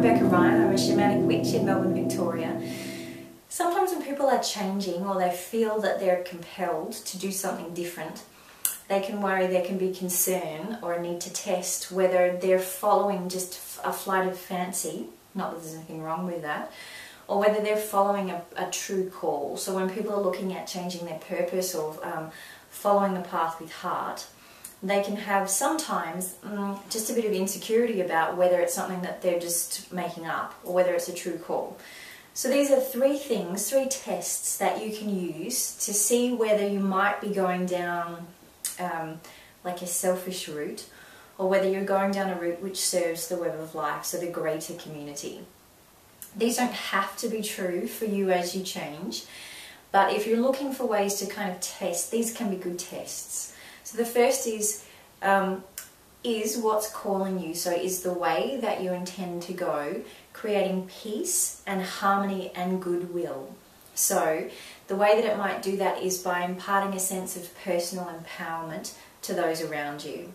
I'm Rebecca Ryan. I'm a shamanic witch in Melbourne, Victoria. Sometimes when people are changing or they feel that they're compelled to do something different, they can worry, there can be concern or a need to test whether they're following just a flight of fancy, not that there's anything wrong with that, or whether they're following a true call. So when people are looking at changing their purpose or following the path with heart, they can have sometimes just a bit of insecurity about whether it's something that they're just making up or whether it's a true call. So these are three tests that you can use to see whether you might be going down like a selfish route, or whether you're going down a route which serves the web of life, so the greater community. These don't have to be true for you as you change, but if you're looking for ways to kind of test, these can be good tests. So the first is what's calling you. So is the way that you intend to go creating peace and harmony and goodwill? So the way that it might do that is by imparting a sense of personal empowerment to those around you.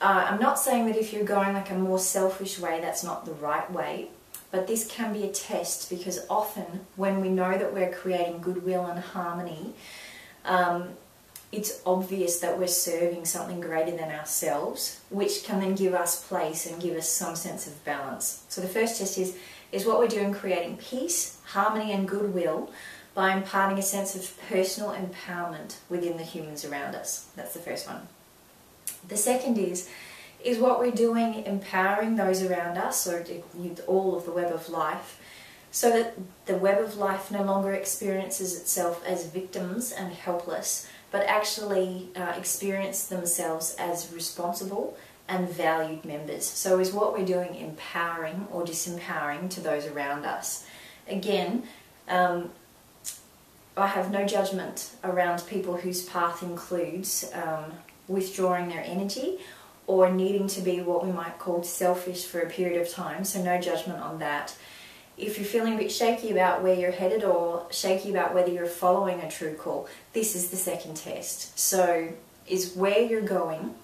I'm not saying that if you're going like a more selfish way, that's not the right way, but this can be a test, because often when we know that we're creating goodwill and harmony, it's obvious that we're serving something greater than ourselves, which can then give us place and give us some sense of balance. So the first test is what we're doing creating peace, harmony and goodwill by imparting a sense of personal empowerment within the humans around us. That's the first one. The second is what we're doing empowering those around us, or all of the web of life, so that the web of life no longer experiences itself as victims and helpless, but actually experience themselves as responsible and valued members. So is what we're doing empowering or disempowering to those around us? Again, I have no judgment around people whose path includes withdrawing their energy or needing to be what we might call selfish for a period of time, so no judgment on that. If you're feeling a bit shaky about where you're headed or shaky about whether you're following a true call, this is the second test. So is where you're going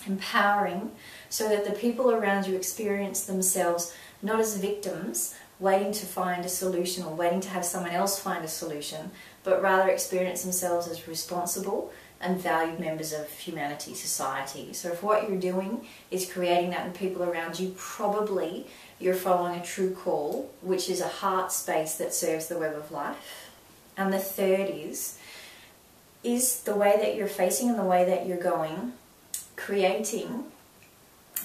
empowering so that the people around you experience themselves not as victims waiting to find a solution or waiting to have someone else find a solution, but rather experience themselves as responsible and valued members of humanity, society. So if what you're doing is creating that in people around you, probably you're following a true call, which is a heart space that serves the web of life. And the third is the way that you're facing and the way that you're going, creating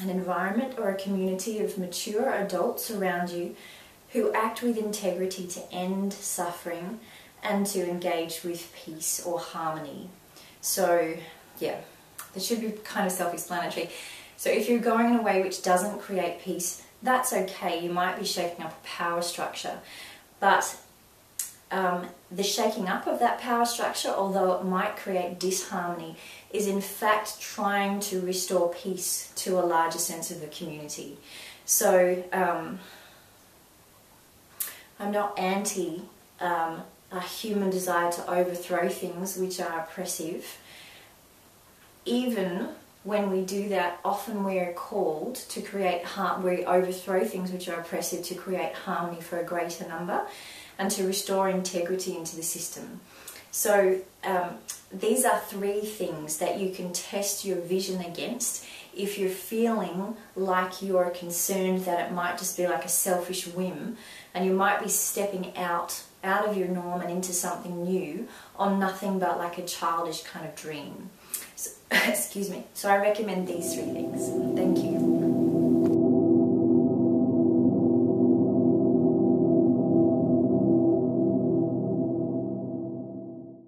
an environment or a community of mature adults around you who act with integrity to end suffering and to engage with peace or harmony. So yeah, that should be kind of self-explanatory. So if you're going in a way which doesn't create peace, that's okay. You might be shaking up a power structure, but the shaking up of that power structure, although it might create disharmony, is in fact trying to restore peace to a larger sense of the community. So I'm not anti a human desire to overthrow things which are oppressive. Even when we do that, often we are called to create we overthrow things which are oppressive to create harmony for a greater number and to restore integrity into the system. So these are three things that you can test your vision against if you're feeling like you're concerned that it might just be like a selfish whim and you might be stepping out of your norm and into something new on nothing but like a childish kind of dream. So, excuse me. So I recommend these three things. Thank you.